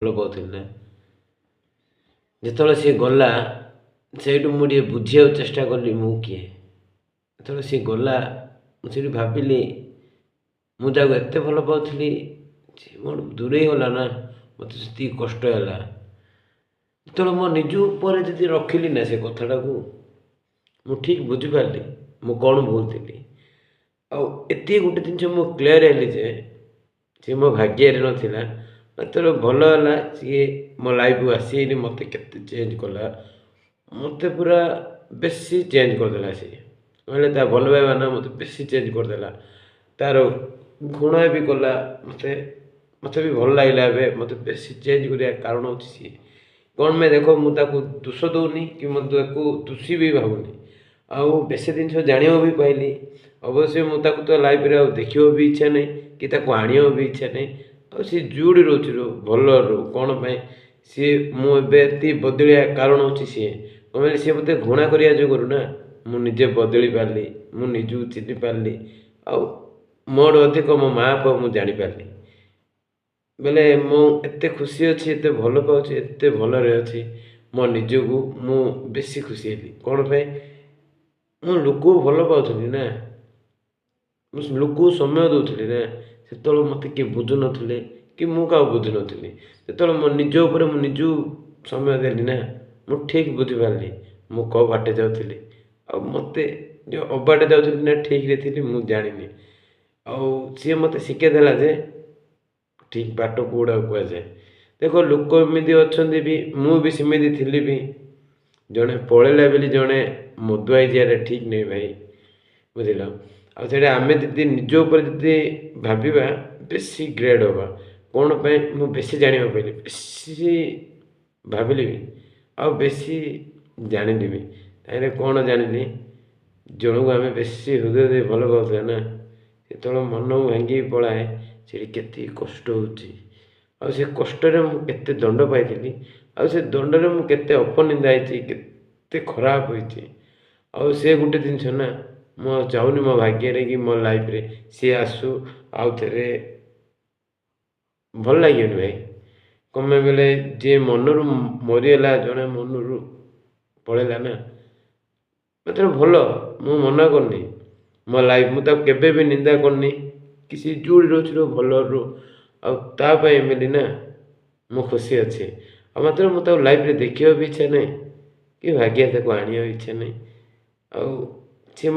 ଭଲ ପାଉଥିଲି ନା ଯେତେବେଳେ ସିଏ ଗଲା ସେଇଠୁ ମୁଁ ଟିକେ ବୁଝିବାକୁ ଚେଷ୍ଟା କଲି ମୁଁ କିଏ। ଯେତେବେଳେ ସିଏ ଗଲା ମୁଁ ସେଇଠି ଭାବିଲି ମୁଁ ତାକୁ ଏତେ ଭଲ ପାଉଥିଲି, ସିଏ ମୋଠୁ ଦୂରେଇ ଗଲା ନା, ମୋତେ ସେତିକି କଷ୍ଟ ହେଲା। ଯେତେବେଳେ ମୋ ନିଜ ଉପରେ ଯଦି ରଖିଲି ନା ସେ କଥାଟାକୁ, ମୁଁ ଠିକ୍ ବୁଝିପାରିଲି ମୁଁ କ'ଣ ଭୁଲଥିଲି। ଆଉ ଏତିକି ଗୋଟେ ଜିନିଷ ମୁଁ କ୍ଲିୟର୍ ହେଲି ଯେ ସିଏ ମୋ ଭାଗ୍ୟରେ ନଥିଲା। ଯେତେବେଳେ ଭଲ ହେଲା ସିଏ ମୋ ଲାଇଫ୍‌କୁ ଆସିକିରି ମୋତେ କେତେ ଚେଞ୍ଜ କଲା। ମୋତେ ପୁରା ବେଶୀ ଚେଞ୍ଜ କରିଦେଲା ସିଏ। କହିଲେ ତା ଭଲ ପାଇବା ନା ମୋତେ ବେଶୀ ଚେଞ୍ଜ କରିଦେଲା। ତା'ର ଗୁଣ ବି କଲା ମୋତେ, ମୋତେ ବି ଭଲ ଲାଗିଲା ଏବେ। ମୋତେ ବେଶୀ ଚେଞ୍ଜ କରିବା କାରଣ ହେଉଛି ସିଏ। କ'ଣ ପାଇଁ ଦେଖ ମୁଁ ତାକୁ ଦୋଷ ଦେଉନି କି ମୁଁ ତାକୁ ଦୋଷୀ ବି ଭାବୁନି। ଆଉ ବେଶୀ ଜିନିଷ ଜାଣିବାକୁ ବି ପାଇଲି। ଅବଶ୍ୟ ମୁଁ ତାକୁ ତ ଲାଇଫ୍‌ରେ ଆଉ ଦେଖିବାକୁ ବି ଇଚ୍ଛା ନାହିଁ କି ତାକୁ ଆଣିବାକୁ ବି ଇଚ୍ଛା ନାହିଁ। ଆଉ ସିଏ ଯେଉଁଠି ରହୁଛି ରହୁ, ଭଲ ରହୁ। କ'ଣ ପାଇଁ ସିଏ ମୁଁ ଏବେ ଏତିକି ବଦଳିବା କାରଣ ହେଉଛି ସିଏ। କ'ଣ ପାଇଁ ସିଏ ମୋତେ ଘୃଣା କରିବା ଯୋଗୁରୁ ନା ମୁଁ ନିଜେ ବଦଳି ପାରିଲି, ମୁଁ ନିଜକୁ ଚିହ୍ନି ପାରିଲି। ଆଉ ମୋଠୁ ଅଧିକ ମୋ ମା' ବାପାକୁ ମୁଁ ଜାଣିପାରିଲି। ବେଲେ ମୁଁ ଏତେ ଖୁସି ଅଛି, ଏତେ ଭଲ ପାଉଛି, ଏତେ ଭଲରେ ଅଛି ମୋ ନିଜକୁ ମୁଁ ବେଶୀ ଖୁସି ହେଲି। କ'ଣ ପାଇଁ ମୁଁ ଲୋକକୁ ଭଲ ପାଉଥିଲି ନା, ମୁଁ ଲୋକକୁ ସମୟ ଦେଉଥିଲି ନା। ସେତେବେଳେ ମୋତେ କିଏ ବୁଝୁନଥିଲେ କି ମୁଁ କାହାକୁ ବୁଝୁନଥିଲି। ଯେତେବେଳେ ମୋ ନିଜ ଉପରେ ମୁଁ ନିଜକୁ ସମୟ ଦେଲି ନା, ମୁଁ ଠିକ୍ ବୁଝିପାରିଲି ମୁଁ କେଉଁ ବାଟେ ଯାଉଥିଲି। ଆଉ ମୋତେ ଯେଉଁ ଅବାଟେ ଯାଉଥିଲି ନା ଠିକ୍‌ରେ ଥିଲି ମୁଁ ଜାଣିନି। ଆଉ ସିଏ ମୋତେ ଶିଖେଇ ଦେଲା ଯେ ଠିକ୍ ବାଟ କେଉଁଟାକୁ କୁହାଯାଏ। ଦେଖ ଲୋକ ଏମିତି ଅଛନ୍ତି ବି, ମୁଁ ବି ସେମିତି ଥିଲି ବି। ଜଣେ ପଳେଇଲା ବୋଲି ଜଣେ ମଦୁଆ ହେଇଯିବାଟା ଠିକ୍ ନୁହେଁ ଭାଇ, ବୁଝିଲ। ଆଉ ସେଇଟା ଆମେ ଯଦି ନିଜ ଉପରେ ଯଦି ଭାବିବା ବେଶୀ ଗ୍ରେଟ୍ ହେବା। କ'ଣ ପାଇଁ ମୁଁ ବେଶୀ ଜାଣିବାକୁ ପାଇଲି, ବେଶୀ ଭାବିଲି ବି ଆଉ ବେଶୀ ଜାଣିଲି ବି। ତାହିଁରେ କ'ଣ ଜାଣିଲି, ଜଣକୁ ଆମେ ବେଶୀ ହୃଦୟ ଦେଇ ଭଲ ପାଉଥିବା ନା, ଯେତେବେଳେ ମନକୁ ଭାଙ୍ଗିକି ପଳାଏ ସେଠି କେତେ କଷ୍ଟ ହେଉଛି। ଆଉ ସେ କଷ୍ଟରେ ମୁଁ କେତେ ଦଣ୍ଡ ପାଇଥିଲି। ଆଉ ସେ ଦଣ୍ଡରେ ମୁଁ କେତେ ଅପନିନ୍ଦା ହେଇଛି, କେତେ ଖରାପ ହୋଇଛି। ଆଉ ସେ ଗୋଟେ ଜିନିଷ ନା, ମୁଁ ଆଉ ଚାହୁଁନି ମୋ ଭାଗ୍ୟରେ କି ମୋ ଲାଇଫ୍‌ରେ ସିଏ ଆସୁ ଆଉ ଥରେ। ଭଲ ଲାଗିବନି ଭାଇ। କ'ଣ ପାଇଁ ବୋଇଲେ ଯିଏ ମନରୁ ମରିଗଲା, ଜଣେ ମନରୁ ପଳେଇଲା ନା, ମାତ୍ର ଭଲ, ମୁଁ ମନା କରୁନି। ମୋ ଲାଇଫ୍ ମୁଁ ତାକୁ କେବେ ବି ନିନ୍ଦା କରିନି କି ସେ ଯେଉଁଠି ରହୁଛି ରହୁ, ଭଲରେ ରହୁ। ଆଉ ତା ପାଇଁ ଏମିତି ନା ମୁଁ ଖୁସି ଅଛି। ଆଉ ମାତ୍ର ମୁଁ ତାକୁ ଲାଇଫ୍‌ରେ ଦେଖିବାକୁ ବି ଇଚ୍ଛା ନାହିଁ କି ଭାଗ୍ୟରେ ତାକୁ ଆଣିବାକୁ ଇଚ୍ଛା ନାହିଁ। ଆଉ ସିଏ